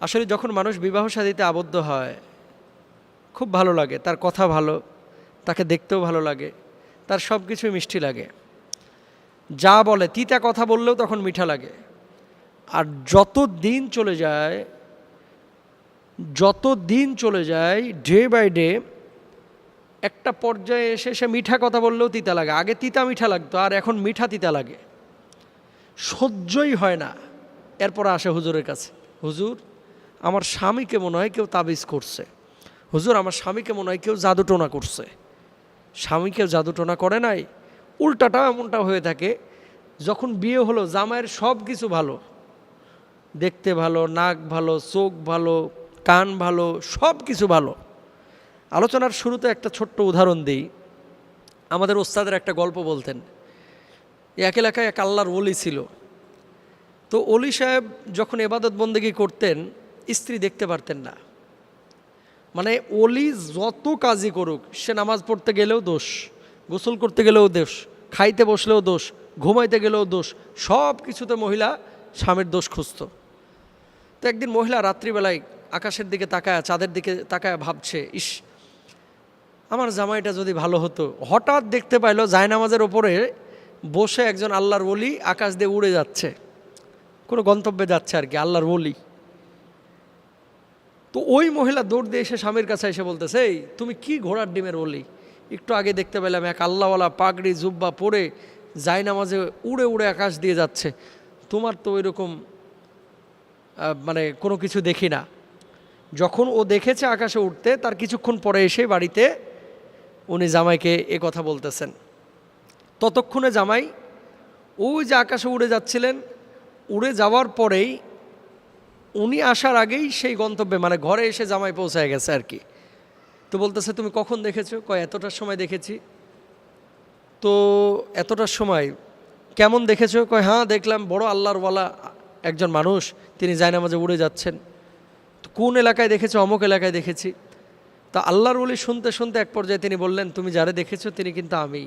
আসলে যখন মানুষ বিবাহ শাদীতে আবদ্ধ হয় খুব ভালো লাগে, তার কথা ভালো, তাকে দেখতেও ভালো লাগে, তার সব কিছুই মিষ্টি লাগে, যা বলে তিতা কথা বললেও তখন মিঠা লাগে। আর যত দিন চলে যায় ডে বাই ডে একটা পর্যায়ে এসে সে মিঠা কথা বললেও তিতা লাগে। আগে তিতা মিঠা লাগতো, আর এখন মিঠা তিতা লাগে, সহ্যই হয় না। এরপর আসে হুজুরের কাছে, হুজুর আমার স্বামীকে মনে হয় কেউ তাবিজ করছে, হুজুর আমার স্বামীকে মনে হয় কেউ জাদুটোনা করছে। স্বামীকেও জাদুটোনা করে নাই, উল্টাটা এমনটা হয়ে থাকে। যখন বিয়ে হলো জামাইয়ের সব কিছু ভালো, দেখতে ভালো, নাক ভালো, চোখ ভালো, কান ভালো, সব কিছু ভালো। আলোচনার শুরুতে একটা ছোট্ট উদাহরণ দিই। আমাদের ওস্তাদের একটা গল্প বলতেন। এক এলাকায় এক আল্লাহর ওলি ছিল। তো ওলি সাহেব যখন এবাদত বন্দেগী করতেন স্ত্রী দেখতে পারতেন না। মানে ওলি যত কাজই করুক, সে নামাজ পড়তে গেলেও দোষ, গোসল করতে গেলেও দোষ, খাইতে বসলেও দোষ, ঘুমাইতে গেলেও দোষ, সব কিছুতে মহিলা স্বামীর দোষ খুঁজত। তো একদিন মহিলা রাত্রিবেলায় আকাশের দিকে তাকায়, চাঁদের দিকে তাকায় ভাবছে, ইস আমার জামাইটা যদি ভালো হতো। হঠাৎ দেখতে পাইলো জায়নামাজের ওপরে বসে একজন আল্লাহর ওলি আকাশ দিয়ে উড়ে যাচ্ছে, কোনো গন্তব্যে যাচ্ছে আর কি, আল্লাহর ওলি। তো ওই মহিলা দৌড় দিয়ে এসে স্বামীর কাছে এসে বলতেছে, এই তুমি কি ঘোড়ার ডিমের ওলি? একটু আগে দেখতে পেলাম এক আল্লাহওয়ালা পাগড়ি জুব্বা পরে জায়নামাজে উড়ে উড়ে আকাশ দিয়ে যাচ্ছে, তোমার তো ওই রকম মানে কোনো কিছু দেখি না। যখন ও দেখেছে আকাশে উঠতে, তার কিছুক্ষণ পরে এসে বাড়িতে উনি জামাইকে এ কথা বলতেছেন। ততক্ষণে জামাই ওই যে আকাশে উড়ে যাচ্ছিলেন, উড়ে যাওয়ার পরেই উনি আসার আগেই সেই গন্তব্যে মানে ঘরে এসে জামাই পৌঁছায় গেছে আর কি। তো বলতেছে, তুমি কখন দেখেছো? কয় এতটার সময় দেখেছি। তো এতটার সময় কেমন দেখেছো? কয় হ্যাঁ দেখলাম, বড় আল্লাহরওয়ালা একজন মানুষ, তিনি জায়নামাজে উড়ে যাচ্ছেন। তো কোন এলাকায় দেখেছো? অমুক এলাকায় দেখেছি। তা আল্লাহর ওলি শুনতে শুনতে এক পর্যায়ে তিনি বললেন, তুমি যারে দেখেছো তিনি কিন্তু আমি।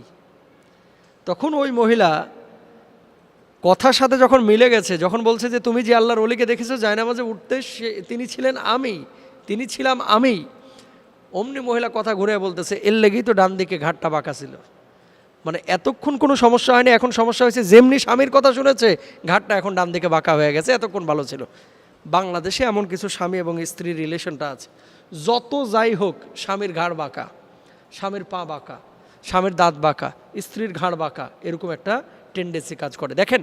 তখন ওই মহিলা কথার সাথে যখন মিলে গেছে, যখন বলছে যে তুমি যে আল্লাহর ওলিকে দেখেছো জায়নামাজে উঠতে, তিনি ছিলেন আমি, তিনি ছিলাম আমি, অমনি মহিলা কথা ঘুরে বলতেছে, এর লেগেই তো ডান দিকে ঘাটটা বাঁকা ছিল। মানে এতক্ষণ কোনো সমস্যা হয়নি, এখন সমস্যা হয়েছে, যেমনি স্বামীর কথা শুনেছে ঘাটটা এখন ডান দিকে বাঁকা হয়ে গেছে, এতক্ষণ ভালো ছিল। বাংলাদেশে এমন কিছু স্বামী এবং স্ত্রীর রিলেশনটা আছে, যত যাই হোক স্বামীর ঘাড় বাঁকা, স্বামীর পা বাঁকা, স্বামীর দাঁত বাঁকা, স্ত্রীর ঘাড় বাঁকা, এরকম একটা টেন্ডেন্সি কাজ করে। দেখেন,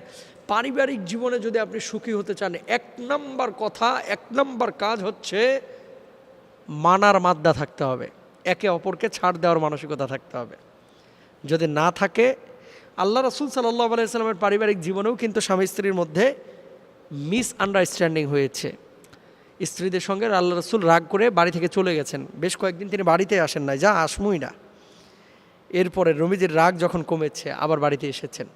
পারিবারিক জীবনে যদি আপনি সুখী হতে চান, এক নাম্বার কথা, এক নাম্বার কাজ হচ্ছে মানার মাদ্দা থাকতে হবে, একে অপরকে ছাড় দেওয়ার মানসিকতা থাকতে হবে। যদি না থাকে, আল্লাহ রাসূল সাল্লাল্লাহু আলাইহি সাল্লামের পারিবারিক জীবনেও কিন্তু স্বামী স্ত্রীর মধ্যে মিসআন্ডারস্ট্যান্ডিং হয়েছে। স্ত্রীদের সঙ্গে আল্লাহ রাসূল রাগ করে বাড়ি থেকে চলে গেছেন, বেশ কয়েকদিন তিনি বাড়িতে আসেন নাই, যা আসমুই না। এরপরে নবীজির রাগ যখন কমেছে আবার বাড়িতে এসেছেন।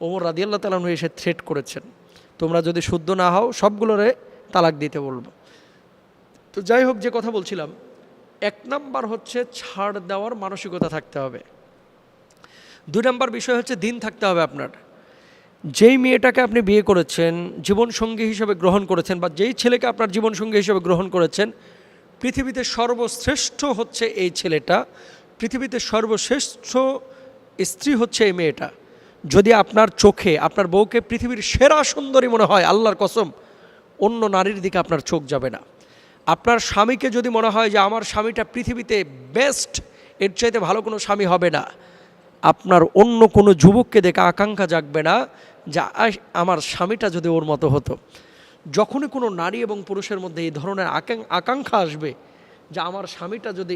ওমর রাদিয়াল্লাহু তাআলা আনহু এসে থ্রেট করেছেন, তোমরা যদি শুদ্ধ না হও সবগুলোরে তালাক দিতে বলবো। তো যাই হোক, যে কথা বলছিলাম, এক নাম্বার হচ্ছে ছাড় দেওয়ার মানসিকতা থাকতে হবে। দুই নাম্বার বিষয় হচ্ছে দিন থাকতে হবে আপনার। যেই মেয়েটাকে আপনি বিয়ে করেছেন, জীবনসঙ্গী হিসেবে গ্রহণ করেছেন, বা যেই ছেলেকে আপনার জীবনসঙ্গী হিসেবে গ্রহণ করেছেন, পৃথিবীতে সর্বশ্রেষ্ঠ হচ্ছে এই ছেলেটা, পৃথিবীতে সর্বশ্রেষ্ঠ স্ত্রী হচ্ছে এই মেয়েটা। যদি আপনার চোখে আপনার বউকে পৃথিবীর সেরা সুন্দরী মনে হয়, আল্লাহর কসম অন্য নারীর দিকে আপনার চোখ যাবে না। আপনার স্বামীকে যদি মনে হয় যে আমার স্বামীটা পৃথিবীতে বেস্ট, এর চাইতে ভালো কোনো স্বামী হবে না, আপনার অন্য কোনো যুবককে দেখে আকাঙ্ক্ষা জাগবে না যে আমার স্বামীটা যদি ওর মতো হতো। যখনই কোনো নারী এবং পুরুষের মধ্যে এই ধরনের আকাঙ্ক্ষা আসবে যে আমার স্বামীটা যদি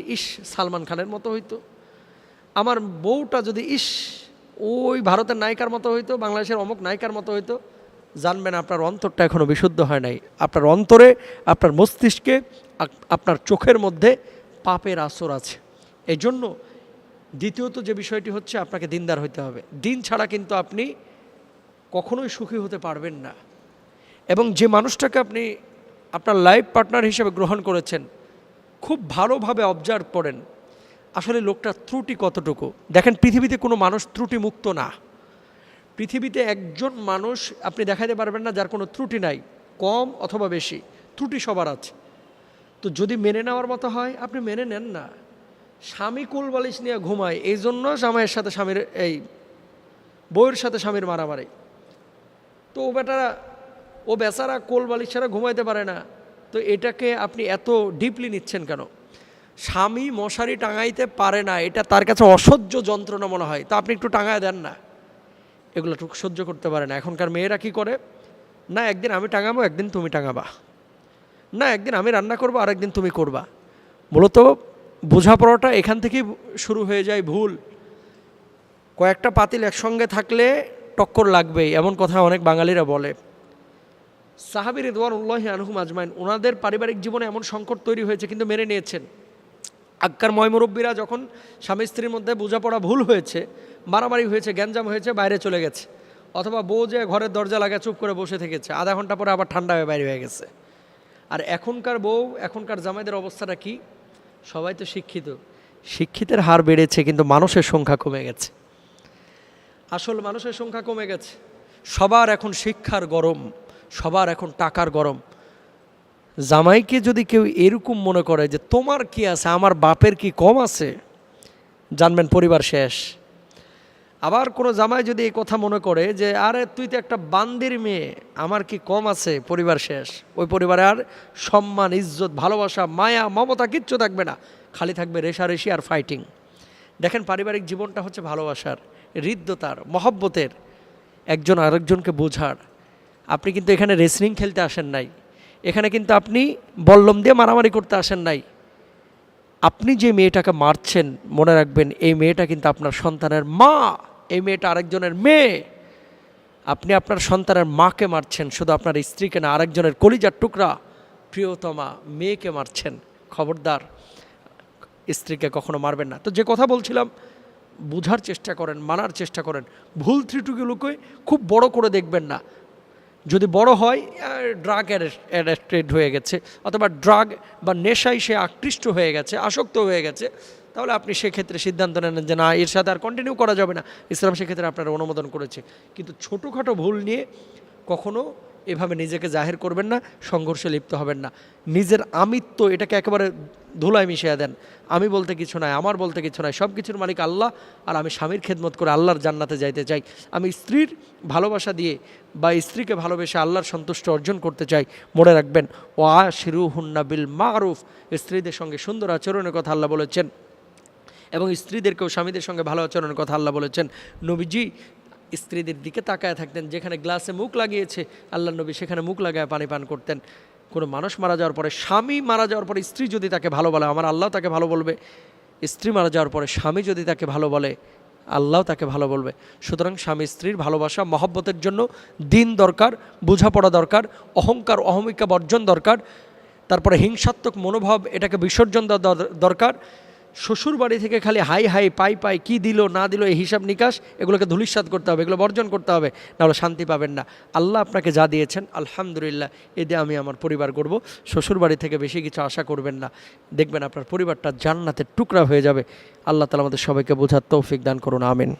সালমান খানের মতো হইতো, আমার বউটা যদি ওই ভারতের নায়িকার মতো হইতো, বাংলাদেশের অমুক নায়িকার মতো হইতো, জানবেন আপনার অন্তরটা এখনও বিশুদ্ধ হয় নাই। আপনার অন্তরে, আপনার মস্তিষ্কে, আপনার চোখের মধ্যে পাপের আসর আছে। এই জন্য দ্বিতীয়ত যে বিষয়টি হচ্ছে, আপনাকে দিনদার হইতে হবে। দিন ছাড়া কিন্তু আপনি কখনোই সুখী হতে পারবেন না। এবং যে মানুষটাকে আপনি আপনার লাইফ পার্টনার হিসেবে গ্রহণ করেছেন, খুব ভালোভাবে অবজার্ভ করেন আসলে লোকটার ত্রুটি কতটুকু। দেখেন, পৃথিবীতে কোনো মানুষ ত্রুটি মুক্ত না। পৃথিবীতে একজন মানুষ আপনি দেখাতে পারবেন না যার কোনো ত্রুটি নাই, কম অথবা বেশি। ত্রুটি সবার আছে। তো যদি মেনে নেওয়ার মতো হয় আপনি মেনে নেন না। স্বামী কোল বালিশ নিয়ে ঘুমায়, এই জন্য জামাইয়ের সাথে স্বামীর বউয়ের সাথে স্বামীর মারামারি। তো ও বেচারা কোল বালিশ ছাড়া ঘুমাইতে পারে না, তো এটাকে আপনি এত ডিপলি নিচ্ছেন কেন? স্বামী মশারি টাঙাইতে পারে না, এটা তার কাছে অসহ্য যন্ত্রণা মনে হয়, তো আপনি একটু টাঙায় দেন না। এগুলো সহ্য করতে পারে না। এখনকার মেয়েরা কি করে, না একদিন আমি টাঙাবো একদিন তুমি টাঙাবা, না একদিন আমি রান্না করবো আর একদিন তুমি করবা। মূলত বোঝাপড়াটা এখান থেকেই শুরু হয়ে যায় ভুল। কয়েকটা পাতিল একসঙ্গে থাকলে টক্কর লাগবেই, এমন কথা অনেক বাঙালিরা বলে। সাহাবী রিদওয়ানুল্লাহি আনহুম আজমাইন, ওনাদের পারিবারিক জীবনে এমন সংকট তৈরি হয়েছে কিন্তু মেনে নিয়েছেন। আক্কার ময়মুরব্বীরা যখন স্বামী স্ত্রীর মধ্যে বোঝাপড়া ভুল হয়েছে, মারামারি হয়েছে, গ্যাঞ্জাম হয়েছে, বাইরে চলে গেছে, অথবা বউ যে ঘরের দরজা লাগা চুপ করে বসে থেকেছে, আধা ঘন্টা পরে আবার ঠান্ডা হয়ে বাইরে হয়ে গেছে। আর এখনকার বউ, এখনকার জামাইদের অবস্থাটা কি? সবাই তো শিক্ষিতের হার বেড়েছে কিন্তু মানুষের সংখ্যা কমে গেছে। আসল মানুষের সংখ্যা কমে গেছে। সবার এখন শিক্ষার গরম, সবার এখন টাকার গরম। জামাইকে যদি কেউ এরকম মনে করে যে তোমার কি আছে, আমার বাপের কি কম আছে, জানবেন পরিবার শেষ। আবার কোনো জামাই যদি এই কথা মনে করে যে আরে তুই তো একটা বান্দির মেয়ে, আমার কি কম আছে, পরিবার শেষ। ওই পরিবারে আর সম্মান, ইজ্জত, ভালোবাসা, মায়া, মমতা কিচ্ছু থাকবে না, খালি থাকবে রেষারেষি আর ফাইটিং। দেখেন পারিবারিক জীবনটা হচ্ছে ভালোবাসার, হৃদ্যতার, মহব্বতের, একজন আরেকজনকে বোঝার। আপনি কিন্তু এখানে রেসলিং খেলতে আসেন নাই, এখানে কিন্তু আপনি বল্লম দিয়ে মারামারি করতে আসেন নাই। আপনি যে মেয়েটাকে মারছেন মনে রাখবেন এই মেয়েটা কিন্তু আপনার সন্তানের মা, এই মেয়েটা আরেকজনের মেয়ে। আপনি আপনার সন্তানের মাকে মারছেন, শুধু আপনার স্ত্রীকে না, আরেকজনের কলিজার টুকরা প্রিয়তমা মেয়েকে মারছেন। খবরদার, স্ত্রীকে কখনো মারবেন না। তো যে কথা বলছিলাম, বোঝার চেষ্টা করেন, মানার চেষ্টা করেন। ভুল ত্রুটিগুলোকে খুব বড় করে দেখবেন না। যদি বড় হয় ড্রাগ অ্যাডিক্টেড হয়ে গেছে, অথবা ড্রাগ বা নেশায় সে আকৃষ্ট হয়ে গেছে, আসক্ত হয়ে গেছে, তাহলে আপনি সেক্ষেত্রে সিদ্ধান্ত নেন যে না, এর সাথে আর কন্টিনিউ করা যাবে না। ইসলাম সেক্ষেত্রে আপনার অনুমোদন করেছে। কিন্তু ছোটোখাটো ভুল নিয়ে কখনো এভাবে নিজেকে জাহির করবেন না, সংঘর্ষে লিপ্ত হবেন না। নিজের আমিত্ব এটাকে একেবারে ধুলায় মিশিয়ে দেন। আমি বলতে কিছু নাই, আমার বলতে কিছু নাই, সব কিছুর মালিক আল্লাহ, আর আমি স্বামীর খেদমত করে আল্লাহর জান্নাতে যাইতে চাই। আমি স্ত্রীর ভালোবাসা দিয়ে বা স্ত্রীকে ভালোবেসে আল্লাহর সন্তুষ্ট অর্জন করতে চাই। মনে রাখবেন, ও আশিরুহুন্না বিল মারুফ, স্ত্রীদের সঙ্গে সুন্দর আচরণের কথা আল্লাহ বলেছেন, এবং স্ত্রীদেরকেও স্বামীদের সঙ্গে ভালো আচরণের কথা আল্লাহ বলেছেন। নবীজি স্ত্রীদের দিকে তাকায় থাকতেন, যেখানে গ্লাসে মুখ লাগিয়েছে আল্লাহ নবী সেখানে মুখ লাগায় পানি পান করতেন। কোনো মানুষ মারা যাওয়ার পরে, স্বামী মারা যাওয়ার পরে স্ত্রী যদি তাকে ভালো বলে, আমার আল্লাহ তাকে ভালো বলবে। স্ত্রী মারা যাওয়ার পরে স্বামী যদি তাকে ভালো বলে, আল্লাহ তাকে ভালো বলবে। সুতরাং স্বামী স্ত্রীর ভালোবাসা, মহব্বতের জন্য দিন দরকার, বোঝাপড়া দরকার, অহংকার অহমিকা বর্জন দরকার, তারপরে হিংসাত্মক মনোভাব এটাকে বিসর্জন দেওয়া দরকার। শ্বশুর বাড়ি থেকে খালি হাই হাই পাই পাই, কি দিল না দিল, এই হিসাব নিকাশ, এগুলোকে ধূলিসাৎ করতে হবে, এগুলো বর্জন করতে হবে, নাহলে শান্তি পাবেন না। আল্লাহ আপনাকে যা দিয়েছেন আলহামদুলিল্লাহ, এতে আমি আমার পরিবার করব। শ্বশুর বাড়ি থেকে বেশি কিছু আশা করবেন না, দেখবেন আপনার পরিবারটা জান্নাতের টুকরা হয়ে যাবে। আল্লাহ তাআলা আমাদের সবাইকে বোঝার তৌফিক দান করুন, আমিন।